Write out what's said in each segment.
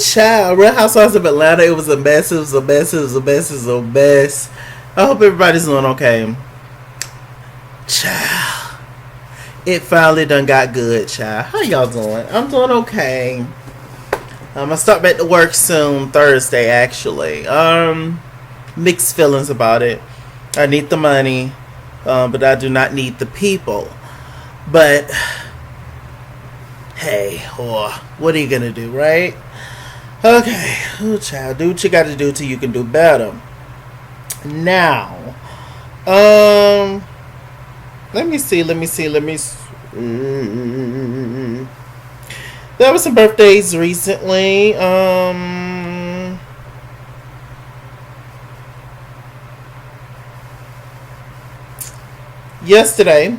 child. Real Housewives of Atlanta. It was a mess. It was a mess. It was a mess. It was a mess. I hope everybody's doing okay. Child. It finally done got good, child. How y'all doing? I'm doing okay. I start back to work soon, Thursday actually. Mixed feelings about it. I need the money, but I do not need the people. But hey, what are you gonna do, right? Okay, child, do what you got to do till you can do better. Now, let me see. There were some birthdays recently. Yesterday,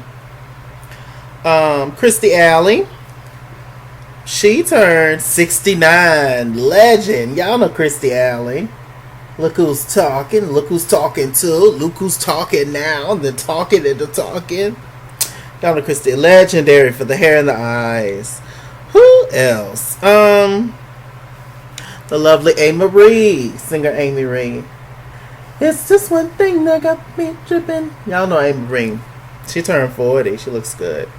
Christy Alley, she turned 69. Legend. Y'all know Christy Alley. Look who's talking. Look who's talking too. Look who's talking now. The talking and the talking. Y'all know Christy. Legendary for the hair and the eyes. Who else? The lovely A. Marie. Singer A. Marie. It's just one thing that got me tripping. Y'all know A. Marie. She turned 40. She looks good.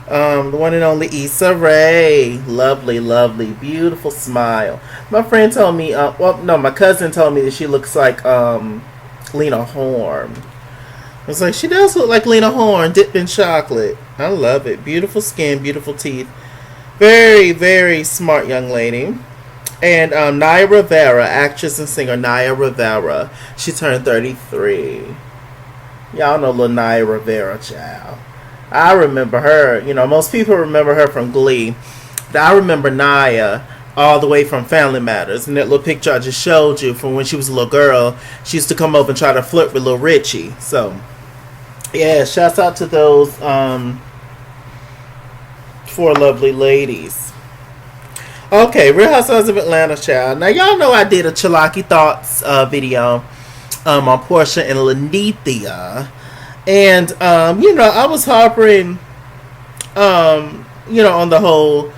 The one and only Issa Rae. Lovely, lovely, beautiful smile. My friend told me, my cousin told me that she looks like Lena Horne. I was like, she does look like Lena Horne dipped in chocolate. I love it. Beautiful skin, beautiful teeth. Very, very smart young lady. And Naya Rivera, actress and singer Naya Rivera. She turned 33. Y'all know little Naya Rivera, child. I remember her. You know, most people remember her from Glee. But I remember Naya all the way from Family Matters. And that little picture I just showed you from when she was a little girl, she used to come over and try to flirt with little Richie. So, yeah, shouts out to those four lovely ladies. Okay, Real Housewives of Atlanta, child. Now, y'all know I did a Chalaki Thoughts video on Portia and Lanithia. And, I was harping, on the whole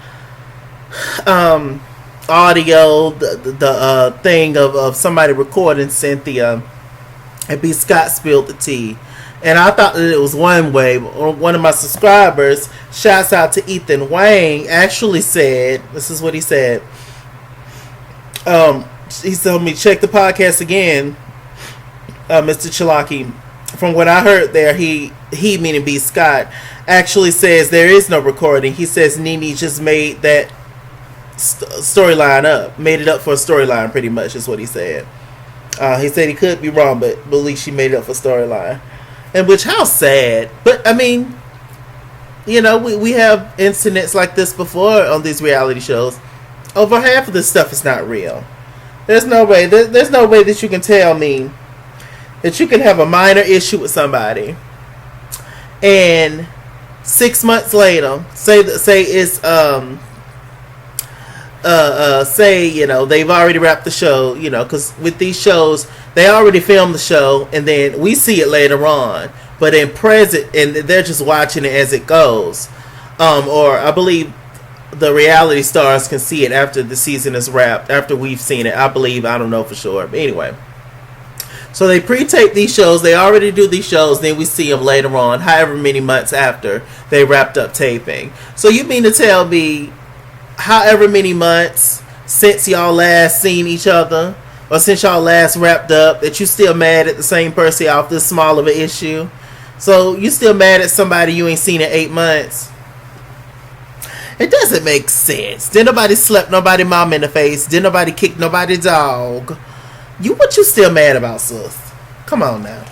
audio, the thing of somebody recording Cynthia, and B. Scott spilled the tea. And I thought that it was one way. One of my subscribers, shouts out to Ethan Wang, actually said, this is what he said. He told me, check the podcast again, Mr. Chalaki. From what I heard there, he meaning B. Scott, actually says there is no recording. He says Nene just made that storyline up. Made it up for a storyline, pretty much, is what he said. He said he could be wrong, but at least she made it up for storyline. And which, how sad. But, I mean, we have incidents like this before on these reality shows. Over half of this stuff is not real. There's no way. There's no way that you can tell me that you can have a minor issue with somebody, and 6 months later, say it's they've already wrapped the show, because with these shows they already filmed the show and then we see it later on, but in present, and they're just watching it as it goes, or I believe the reality stars can see it after the season is wrapped, after we've seen it. I don't know for sure, but anyway. So they pre-tape these shows. They already do these shows. Then we see them later on, however many months after they wrapped up taping. So you mean to tell me, however many months since y'all last seen each other, or since y'all last wrapped up, that you still mad at the same person off this small of an issue? So you still mad at somebody you ain't seen in 8 months? It doesn't make sense. Didn't nobody slap nobody mom in the face. Didn't nobody kick nobody dog. What you still mad about, sis? Come on now.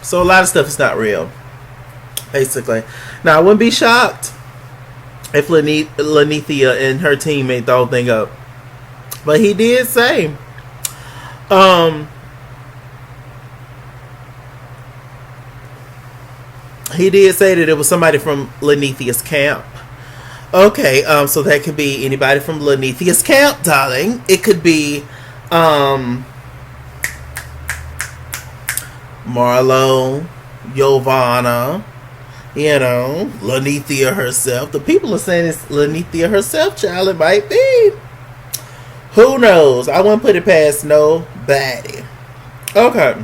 So a lot of stuff is not real, basically. Now, I wouldn't be shocked if Lanithia and her team made the whole thing up. But he did say, that it was somebody from Lanithia's camp. Okay, so that could be anybody from Lanithia's camp, darling. It could be Marlo, Giovanna, You know, Lanithia herself. The people are saying it's Lanithia herself, child. It might be. Who knows? I wouldn't put it past nobody. Okay.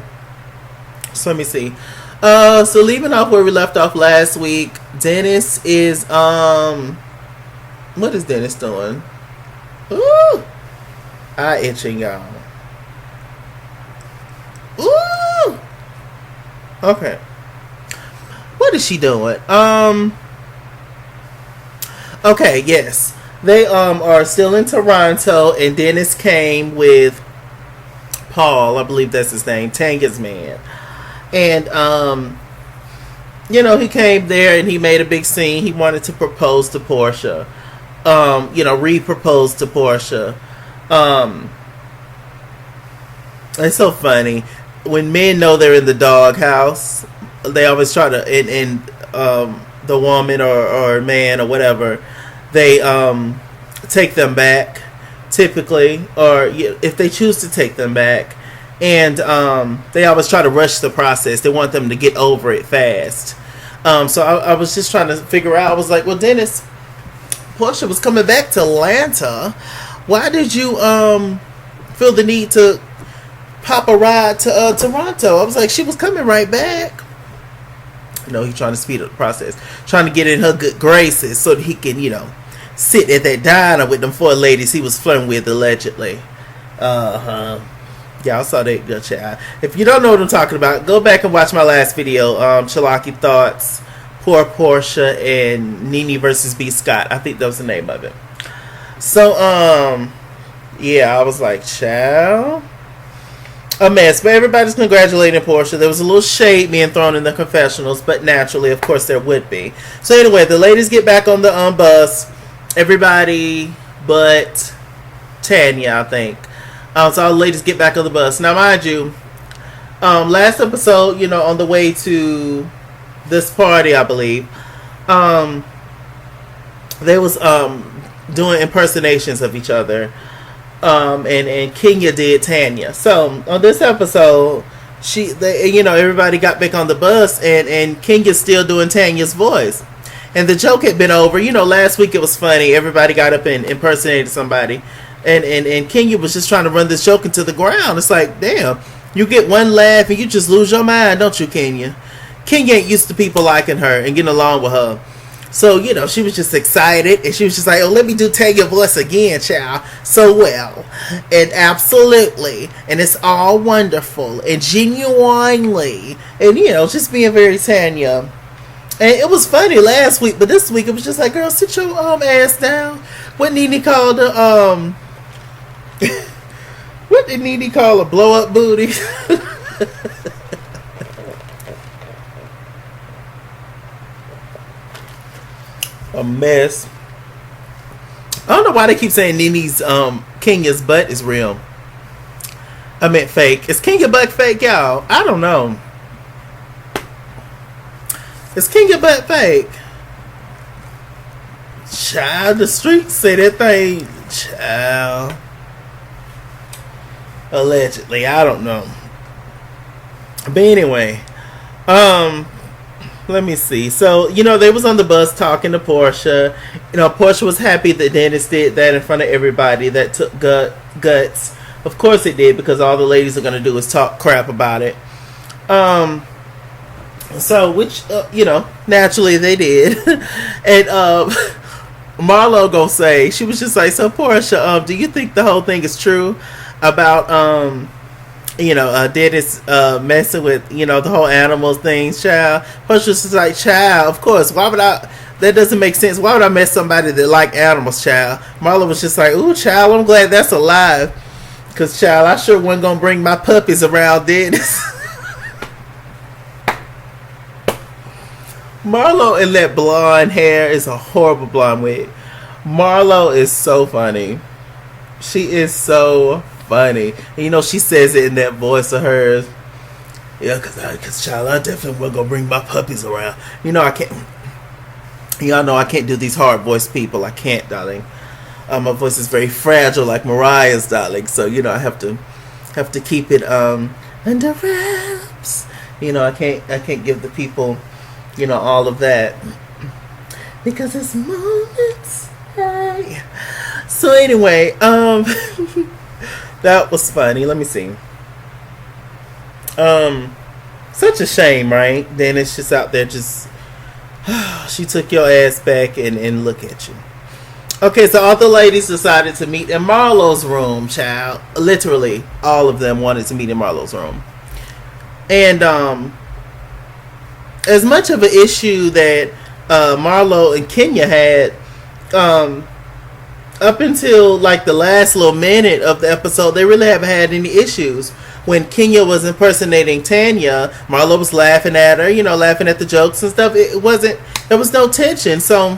So let me see. So leaving off where we left off last week, Dennis is what is Dennis doing? Ooh, eye itching, y'all. Ooh. Okay. What is she doing? Okay, yes. They are still in Toronto, and Dennis came with Paul, I believe that's his name, Tanya's man. And you know, he came there and he made a big scene. He wanted to propose to Portia. You know, re-propose to Portia. It's so funny. When men know they're in the doghouse, they always try to, and the woman or man or whatever, they take them back, typically, or if they choose to take them back, and they always try to rush the process. They want them to get over it fast. So I was just trying to figure out, I was like, well, Dennis, Portia was coming back to Atlanta. Why did you feel the need to pop a ride to Toronto? I was like, she was coming right back. You know, he's trying to speed up the process, trying to get in her good graces so that he can, you know, sit at that diner with them 4 ladies he was flirting with, allegedly. Y'all saw that good child. If you don't know what I'm talking about, go back and watch my last video, Chalaki Thoughts, Poor Portia, and Nene versus B. Scott. I think that was the name of it. So, yeah, I was like, child, a mess. But everybody's congratulating Portia. There was a little shade being thrown in the confessionals, but naturally, of course, there would be. So anyway, the ladies get back on the bus. Everybody but Tanya, I think. So all the ladies get back on the bus. Now, mind you, last episode, you know, on the way to this party, I believe, they was doing impersonations of each other. And Kenya did Tanya. So on this episode, you know, everybody got back on the bus, and Kenya's still doing Tanya's voice. And the joke had been over. You know, last week it was funny. Everybody got up and impersonated somebody. And Kenya was just trying to run this joke into the ground. It's like, damn, you get one laugh and you just lose your mind, don't you, Kenya? Kenya ain't used to people liking her and getting along with her. So, you know, she was just excited. And she was just like, oh, let me do Tanya voice again, child. So well. And absolutely. And it's all wonderful. And genuinely. And, you know, just being very Tanya. And it was funny last week, but this week it was just like, girl, sit your ass down. What Nene called her, what did Nene call a blow up booty? A mess. I don't know why they keep saying Nene's Kenya's butt is real. I meant fake. Is Kenya butt fake, y'all? I don't know. Is Kenya butt fake? Child, the streets say that thing. Child. Allegedly. I don't know. But anyway. Let me see. So, you know, they was on the bus talking to Portia. You know, Portia was happy that Dennis did that in front of everybody. That took guts. Of course it did, because all the ladies are going to do is talk crap about it. So, which, you know, naturally they did. And Marlo gonna say, she was just like, so Portia, do you think the whole thing is true about, you know, Dennis messing with, you know, the whole animals things, child? Portia's just like, child, of course, why would I, that doesn't make sense. Why would I mess somebody that like animals, child? Marlo was just like, ooh, child, I'm glad that's alive. Because, child, I sure wasn't gonna bring my puppies around Dennis. Marlo and that blonde hair is a horrible blonde wig. Marlo is so funny. She is so funny. And you know, she says it in that voice of hers. Yeah, because child, I definitely wasn't going to bring my puppies around. You know, I can't. Y'all know I can't do these hard voice people. I can't, darling. My voice is very fragile like Mariah's, darling. So, you know, I have to keep it under wraps. You know, I can't give the people all of that. Because it's moments. Hey. So anyway, that was funny. Let me see. Such a shame, right? Then it's just out there just she took your ass back and look at you. Okay, so all the ladies decided to meet in Marlo's room, child. Literally, all of them wanted to meet in Marlo's room. And as much of an issue that Marlo and Kenya had up until like the last little minute of the episode, they really haven't had any issues. When Kenya was impersonating Tanya, Marlo was laughing at her, laughing at the jokes and stuff. There was no tension. So,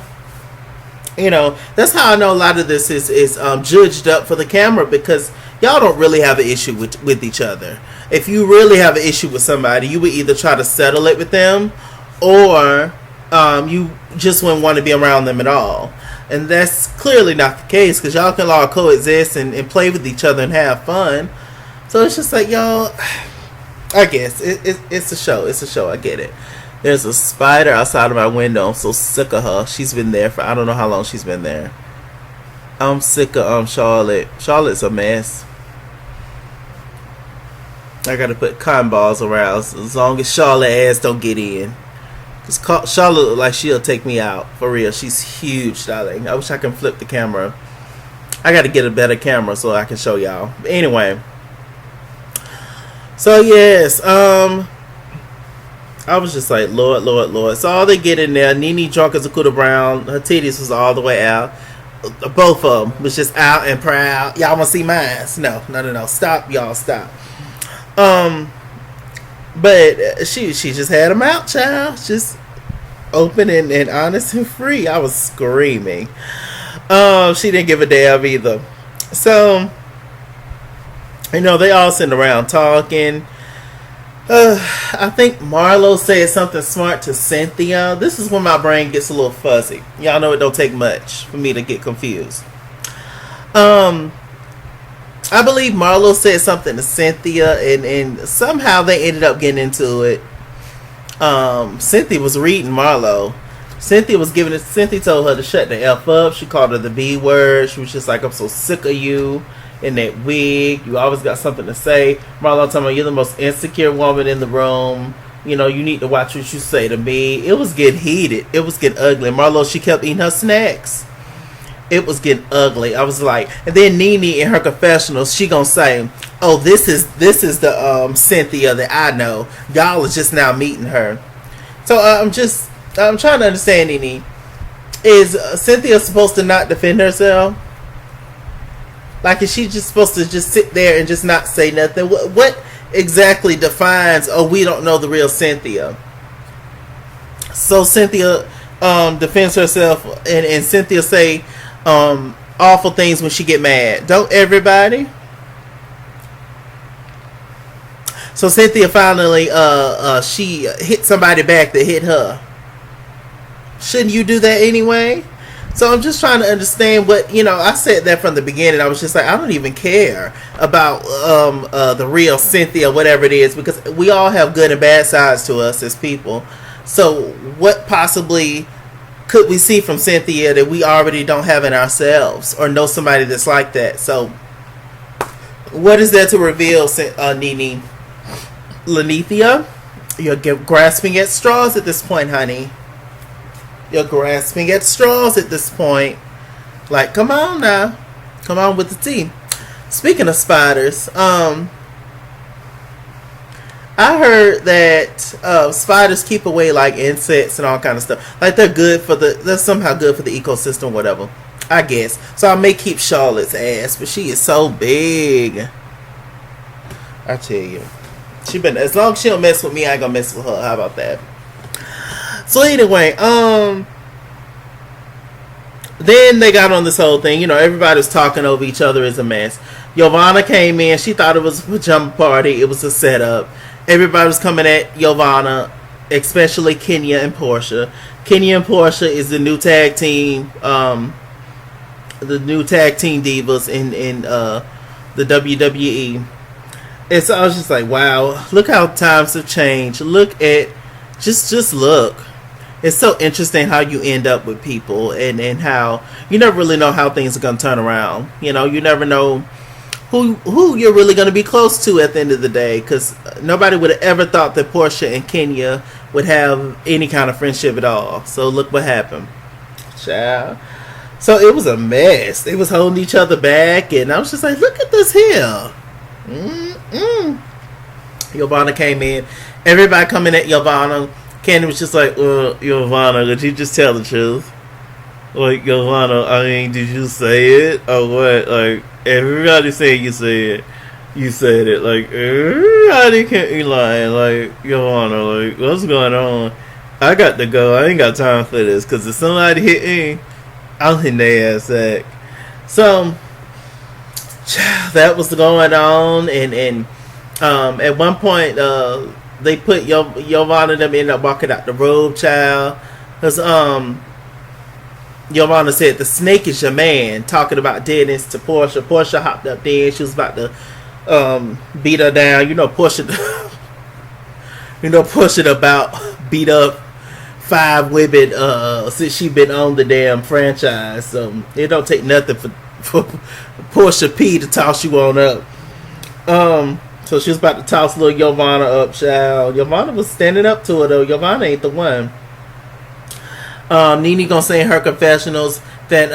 that's how I know a lot of this is judged up for the camera, because y'all don't really have an issue with each other. If you really have an issue with somebody, you would either try to settle it with them, or you just wouldn't want to be around them at all. And that's clearly not the case, because y'all can all coexist and play with each other and have fun. So it's just like, y'all, I guess it's a show. It's a show. I get it. There's a spider outside of my window. I'm so sick of her. She's been there for I don't know how long she's been there. I'm sick of Charlotte. Charlotte's a mess. I gotta put cotton balls around as long as Charlotte ass don't get in. Cause Charlotte look like she'll take me out for real. She's huge, darling. I wish I can flip the camera. I gotta get a better camera so I can show y'all. But anyway. So yes, I was just like, Lord. So all they get in there, Nene drunk as a Cuda Brown. Her titties was all the way out. Both of them was just out and proud. Y'all want to see mine? No. Stop, y'all, stop. But she just had them out, child. Just open and honest and free. I was screaming. She didn't give a damn either. So, they all sitting around talking. I think Marlo said something smart to Cynthia. This is when my brain gets a little fuzzy. Y'all know it don't take much for me to get confused. I believe Marlo said something to Cynthia, and somehow they ended up getting into it. Cynthia was reading Marlo. Cynthia told her to shut the F up. She called her the B word. She was just like, I'm so sick of you in that wig. You always got something to say. Marlo told me, you're the most insecure woman in the room. You need to watch what you say to me. It was getting heated. It was getting ugly. Marlo, she kept eating her snacks. It was getting ugly. I was like, and then Nene in her confessional, she gonna say, oh, this is the Cynthia that I know. Y'all is just now meeting her. So I'm trying to understand, Nene. Is Cynthia supposed to not defend herself? Like, is she just supposed to just sit there and just not say nothing? What exactly defines, oh, we don't know the real Cynthia? So Cynthia defends herself, and Cynthia say awful things when she get mad. Don't everybody? So Cynthia finally she hit somebody back that hit her. Shouldn't you do that anyway? So I'm just trying to understand what, I said that from the beginning. I was just like, I don't even care about the real Cynthia, whatever it is, because we all have good and bad sides to us as people. So what possibly could we see from Cynthia that we already don't have in ourselves, or know somebody that's like that? So what is there to reveal, Nene? Lanithia, you're grasping at straws at this point, honey. You're grasping at straws at this point. Like, come on now. Come on with the tea. Speaking of spiders, I heard that spiders keep away like insects and all kind of stuff. Like they're somehow good for the ecosystem, whatever. I guess. So I may keep Charlotte's ass, but she is so big. I tell you. As long as she don't mess with me, I ain't gonna mess with her. How about that? So anyway, then they got on this whole thing. Everybody was talking over each other. Is a mess. Giovanna came in. She thought it was a pajama party. It was a setup. Everybody was coming at Giovanna, especially Kenya and Portia. Kenya and Portia is the new tag team, divas in the WWE. And so I was just like, wow, look how times have changed. Look at, just look. it's so interesting how you end up with people, and how you never really know how things are going to turn around. You never know who you're really going to be close to at the end of the day, because nobody would have ever thought that Portia and Kenya would have any kind of friendship at all. So look what happened. Child. So it was a mess. They was holding each other back, and I was just like, look at this here. Giovanna came in. Everybody coming at Giovanna. Candy was just like, Giovanna, did you just tell the truth? Like, Giovanna, I mean, did you say it? Or what? Like, everybody said you said it. Like, everybody can't be lying. Like, Giovanna, like, what's going on? I got to go. I ain't got time for this. Because if somebody hit me, I'll hit their ass back. So, that was going on. And at one point, they put Giovanna, them ended up walking out the road, child. Because Giovanna said, the snake is your man, talking about Dennis to Portia. Portia hopped up there. She was about to beat her down. Portia about beat up 5 women since she been on the damn franchise. So it don't take nothing for Portia P to toss you on up. So she was about to toss little Giovanna up, child. Giovanna was standing up to her, though. Giovanna ain't the one. Nene gonna say in her confessionals that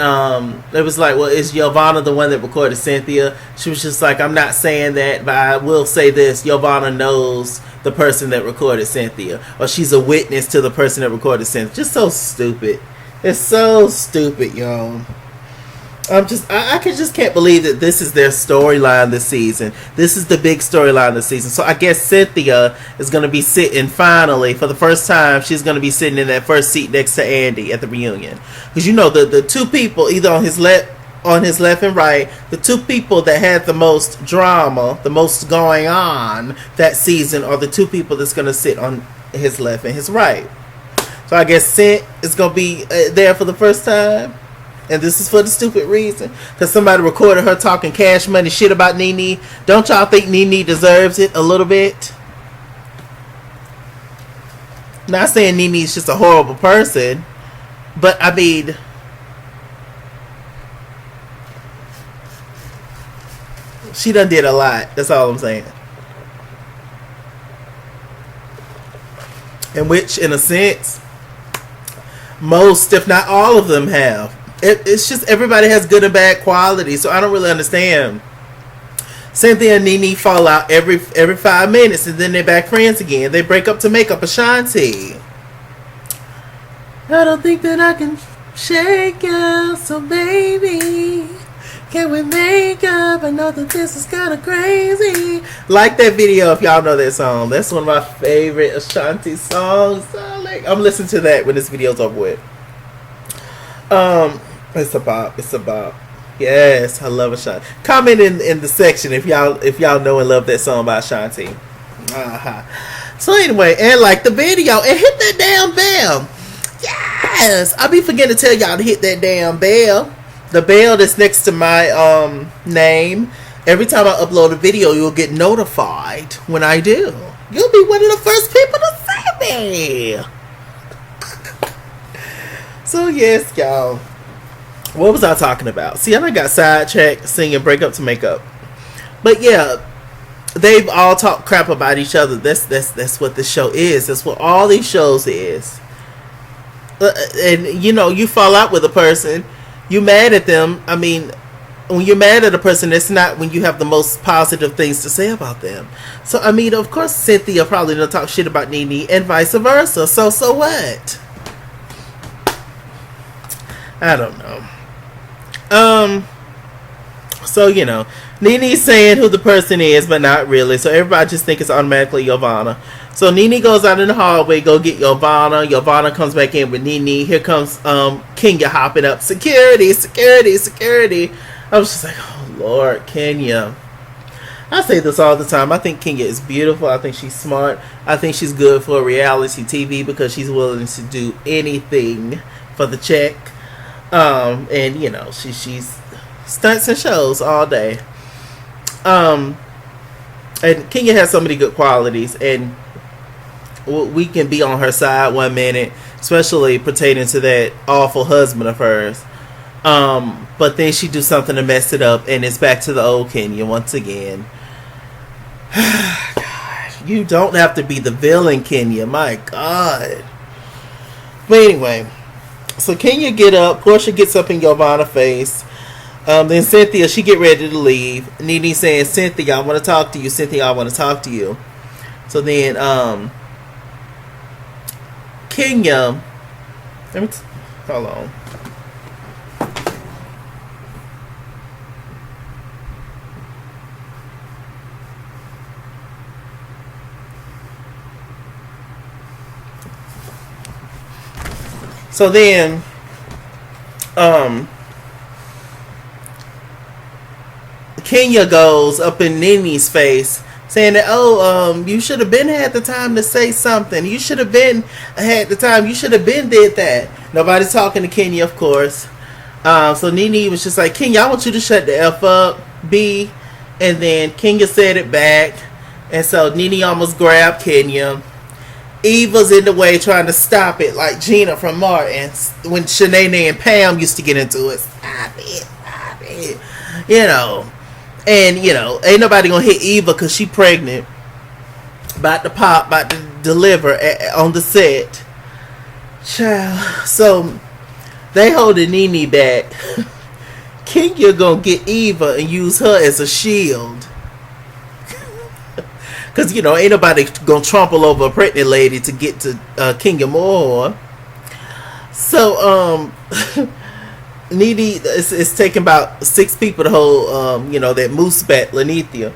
it was like, well, is Giovanna the one that recorded Cynthia? She was just like, I'm not saying that, but I will say this: Giovanna knows the person that recorded Cynthia, or she's a witness to the person that recorded Cynthia. Just so stupid. It's so stupid, y'all. I just can't believe that this is their storyline this season. This is the big storyline this season. So I guess Cynthia is going to be sitting, finally, for the first time, she's going to be sitting in that first seat next to Andy at the reunion. Because the two people, either on his left and right, the two people that had the most drama, the most going on that season, are the two people that's going to sit on his left and his right. So I guess Cint is going to be there for the first time. And this is for the stupid reason, because somebody recorded her talking cash money shit about Nene. Don't y'all think Nene deserves it a little bit? Not saying Nene's just a horrible person, but I mean, she done did a lot. That's all I'm saying. In which, in a sense, most, if not all of them have. It's just everybody has good and bad qualities, so I don't really understand. Cynthia and Nene fall out every 5 minutes, and then they're back friends again. They break up to make up Ashanti. I don't think that I can shake you, so baby, can we make up? I know that this is kind of crazy. Like that video if y'all know that song. That's one of my favorite Ashanti songs. I'm listening to that when this video's over with. It's a bop. Yes, I love Ashanti. Comment in the section if y'all know and love that song by Ashanti. So anyway, and like the video and hit that damn bell. Yes, I be forgetting to tell y'all to hit that damn bell. The bell that's next to my name. Every time I upload a video, you'll get notified when I do. You'll be one of the first people to see me. So yes, y'all. What was I talking about? See, I got sidetracked singing "Break Up to Make Up," but yeah, they've all talked crap about each other. That's what this show is. That's what all these shows is. And you fall out with a person, you mad at them. I mean, when you're mad at a person, it's not when you have the most positive things to say about them. So I mean, of course, Cynthia probably don't talk shit about Nene, and vice versa. So what? I don't know. So Nene's saying who the person is, but not really. So everybody just think it's automatically Giovanna. So Nene goes out in the hallway, go get Giovanna. Giovanna comes back in with Nene. Here comes Kenya hopping up. Security. I was just like, oh Lord, Kenya. I say this all the time. I think Kenya is beautiful. I think she's smart. I think she's good for reality TV because she's willing to do anything for the check. And she's stunts and shows all day. And Kenya has so many good qualities, and we can be on her side one minute, especially pertaining to that awful husband of hers. But then she do something to mess it up, and it's back to the old Kenya once again. God, you don't have to be the villain, Kenya. My God. But anyway, so Kenya get up. Portia gets up in Giovanna's face. Then Cynthia, she get ready to leave. Nene saying, Cynthia, I want to talk to you. Cynthia, I want to talk to you. So then, Kenya, hold on. So then, Kenya goes up in Nene's face saying that, you should have been had the time to say something. You should have been had the time. You should have been did that. Nobody's talking to Kenya, of course. So Nene was just like, Kenya, I want you to shut the F up, B. And then Kenya said it back. And so Nene almost grabbed Kenya. Eva's in the way trying to stop it, like Gina from Martin when Shanae and Pam used to get into it. Stop it. You know. And, you know, ain't nobody gonna hit Eva because she pregnant. About to pop, about to deliver on the set. Child. So, they holding Nene back. Kenya gonna get Eva and use her as a shield. Because, you know, ain't nobody gonna trample over a pregnant lady to get to Kenya more. So, Nene is taking about 6 people to hold, you know, that moose bat, Lenithia.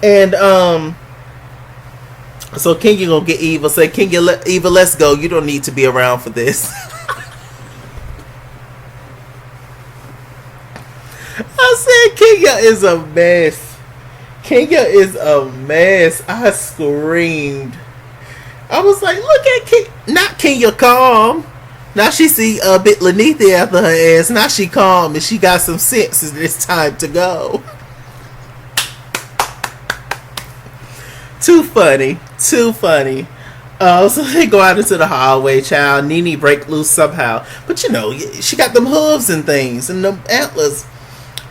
And, so Kenya gonna get Eva. Say, Kenya, Eva, let's go. You don't need to be around for this. I said, Kenya is a mess. Kenya is a mess. I screamed. I was like, look at Kenya. Not Kenya calm. Now she see a bit Lenithia after her ass. Now she calm and she got some sense and it's time to go. Too funny. So they go out into the hallway, child. Nene break loose somehow. But you know, she got them hooves and things and them antlers.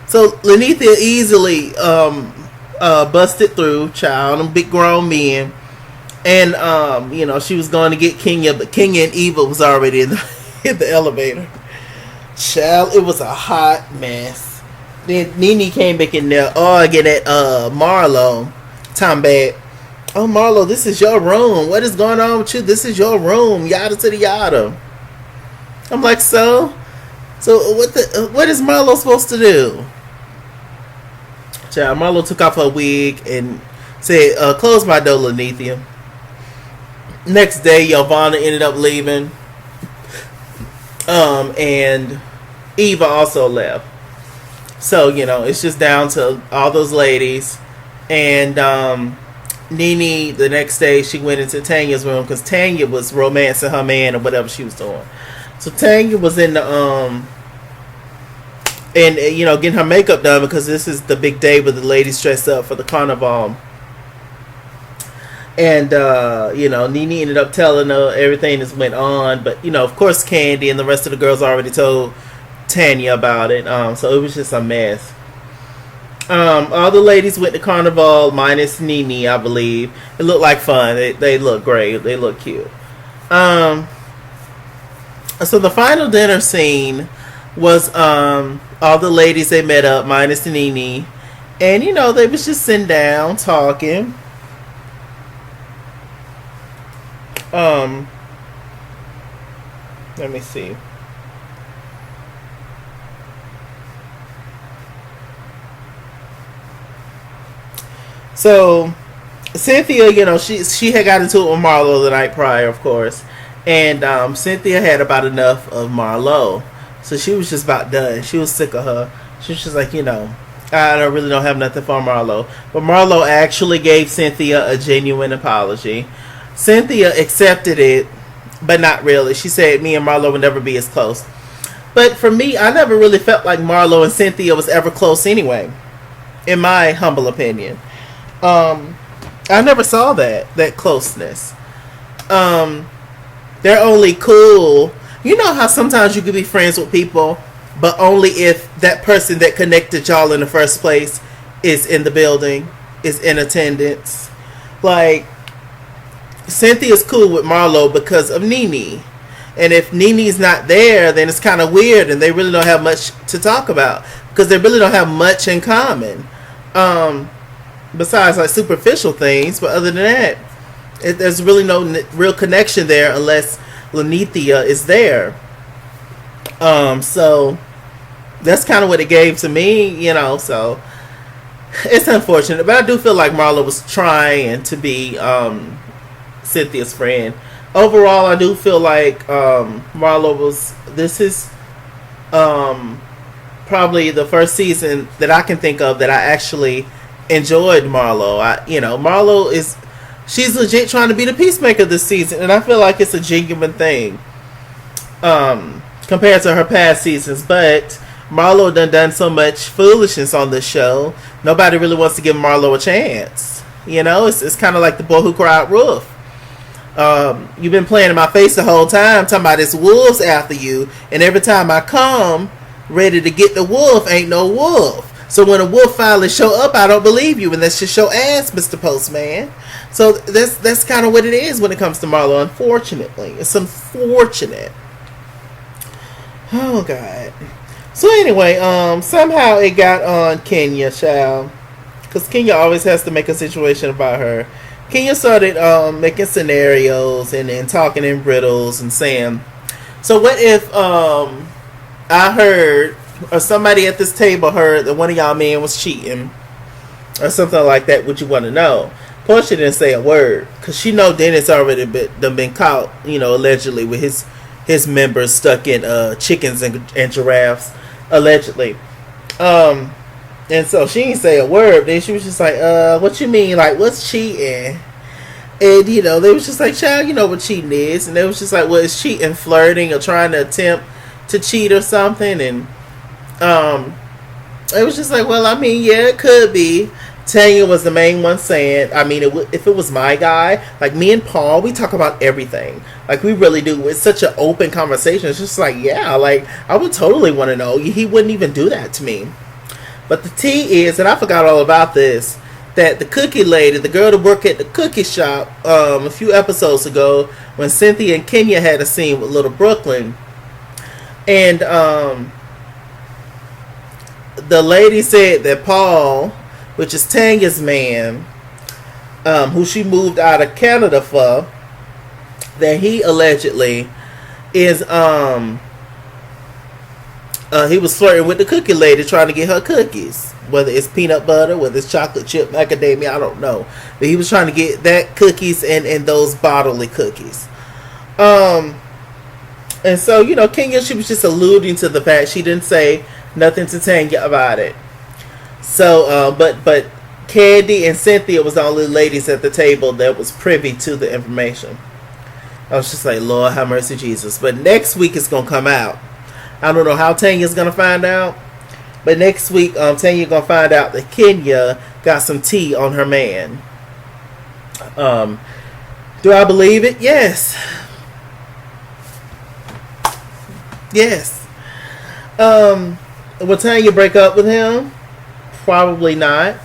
So Lenithia easily busted through, child. Them big grown men. And, you know, she was going to get Kenya, but Kenya and Eva was already in the elevator. Child, it was a hot mess. Then Nene came back in there arguing at Marlo. Time back. Oh, Marlo, this is your room. What is going on with you? This is your room. Yada to the yada. I'm like, so what is Marlo supposed to do? Child, Marlo took off her wig and said, close my door, Lenithia. Next day, Giovanna ended up leaving. And Eva also left. So, you know, it's just down to all those ladies. And Nene, the next day, she went into Tanya's room because Tanya was romancing her man or whatever she was doing. So Tanya was in the, and, you know, getting her makeup done because this is the big day where the ladies dress up for the carnival. And, you know, Nene ended up telling her everything that went on. But, you know, of course, Candy and the rest of the girls already told Tanya about it. So it was just a mess. All the ladies went to Carnival minus Nene, I believe. It looked like fun. They look great. They look cute. So the final dinner scene was all the ladies, they met up minus Nene. And, you know, they was just sitting down talking. Let me see. So Cynthia, you know, she had got into it with Marlo the night prior, of course, and Cynthia had about enough of Marlo, so she was just about done. She was sick of her. She was just like, you know, I don't have nothing for Marlo. But Marlo actually gave Cynthia a genuine apology. Cynthia accepted it, but not really. She said me and Marlo would never be as close. But for me, I never really felt like Marlo and Cynthia was ever close anyway, in my humble opinion. I never saw that closeness. They they're only cool. You know how sometimes you could be friends with people, but only if that person that connected y'all in the first place is in the building, is in attendance. Like, Cynthia's cool with Marlo because of Nene. And if Nene's not there, then it's kind of weird and they really don't have much to talk about because they really don't have much in common. Besides like superficial things, but other than that, there's really no real connection there unless Lanithia is there. So that's kind of what it gave to me, you know, so it's unfortunate, but I do feel like Marlo was trying to be Cynthia's friend. Overall, I do feel like Marlo was, this is probably the first season that I can think of that I actually enjoyed Marlo. Marlo is, she's legit trying to be the peacemaker this season, and I feel like it's a genuine thing compared to her past seasons. But Marlo done so much foolishness on this show. Nobody really wants to give Marlo a chance. You know, it's kind of like the boy who cried wolf. You've been playing in my face the whole time, talking about this wolf's after you, and every time I come ready to get the wolf, ain't no wolf. So when a wolf finally show up, I don't believe you, and that's just your ass, Mr. Postman. So that's kind of what it is when it comes to Marlo. Unfortunately, it's unfortunate. Oh God. So anyway, somehow it got on Kenya, child, because Kenya always has to make a situation about her. Kenya started making scenarios and talking in riddles and saying, so what if I heard, or somebody at this table heard that one of y'all men was cheating or something like that, would you want to know? Portia didn't say a word because she know Dennis already been caught, you know, allegedly with his members stuck in chickens and giraffes, allegedly. And so she didn't say a word. Then she was just like, what you mean? Like, what's cheating? And, you know, they was just like, child, you know what cheating is. And they was just like, well, is cheating flirting or trying to attempt to cheat or something? And it was just like, well, I mean, yeah, it could be. Tanya was the main one saying, I mean, if it was my guy, like me and Paul, we talk about everything. Like, we really do. It's such an open conversation. It's just like, yeah, like, I would totally want to know. He wouldn't even do that to me. But the tea is, and I forgot all about this, that the cookie lady, the girl that worked at the cookie shop a few episodes ago, when Cynthia and Kenya had a scene with Little Brooklyn, and the lady said that Paul, which is Tanya's man, who she moved out of Canada for, that he allegedly is he was flirting with the cookie lady, trying to get her cookies. Whether it's peanut butter, whether it's chocolate chip macadamia, I don't know. But he was trying to get that cookies and those bodily cookies. And so, you know, Kenya, she was just alluding to the fact she didn't say nothing to Tanya about it. So, but Candy and Cynthia was the only ladies at the table that was privy to the information. I was just like, Lord have mercy, Jesus. But next week it's gonna come out. I don't know how Tanya's gonna find out, but next week Tanya gonna find out that Kenya got some tea on her man. Do I believe it? Yes. Yes. Will Tanya break up with him? Probably not.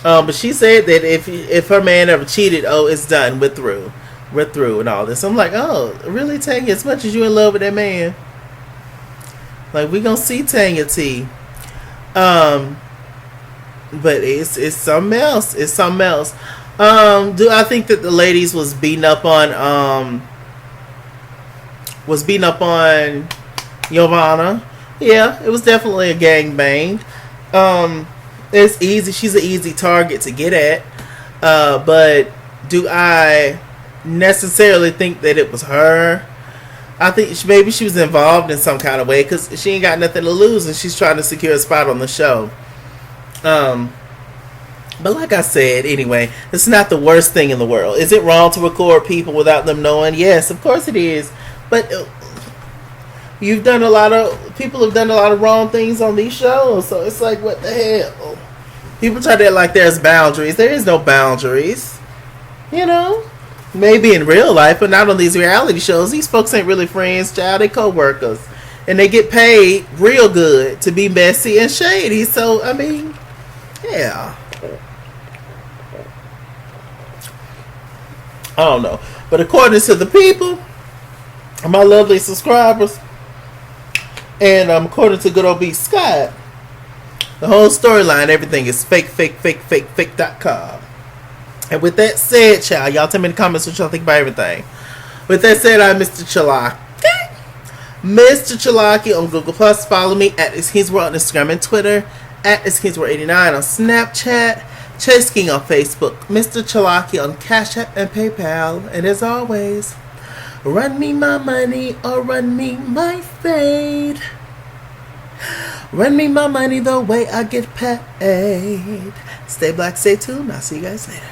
But she said that if her man ever cheated, oh, it's done. We're through and all this. I'm like, oh, really, Tanya? As much as you in love with that man, like, we gonna see Tanya T. But it's something else. It's something else. Do I think that the ladies was beating up on Giovanna? Yeah, it was definitely a gangbang. It's easy. She's an easy target to get at. But do I necessarily think that it was her? I think maybe she was involved in some kind of way because she ain't got nothing to lose and she's trying to secure a spot on the show. But like I said, anyway, it's not the worst thing in the world. Is it wrong to record people without them knowing? Yes, of course it is. But people have done a lot of wrong things on these shows, so it's like, what the hell? People try to act like there's boundaries. There is no boundaries. You know? Maybe in real life, but not on these reality shows. These folks ain't really friends, child. They co-workers. And they get paid real good to be messy and shady. So, I mean, yeah. I don't know. But according to the people, my lovely subscribers, and according to good old B Scott, the whole storyline, everything is fake.com. And with that said, child, y'all tell me in the comments what y'all think about everything. With that said, I'm Mr. Chalaki. Mr. Chalaki on Google Plus. Follow me at @IsKingsWorld on Instagram and Twitter, at @IsKingsWorld89 on Snapchat, Chase King on Facebook, Mr. Chalaki on Cash App and PayPal. And as always, run me my money or run me my fade. Run me my money the way I get paid. Stay black, stay tuned. I'll see you guys later.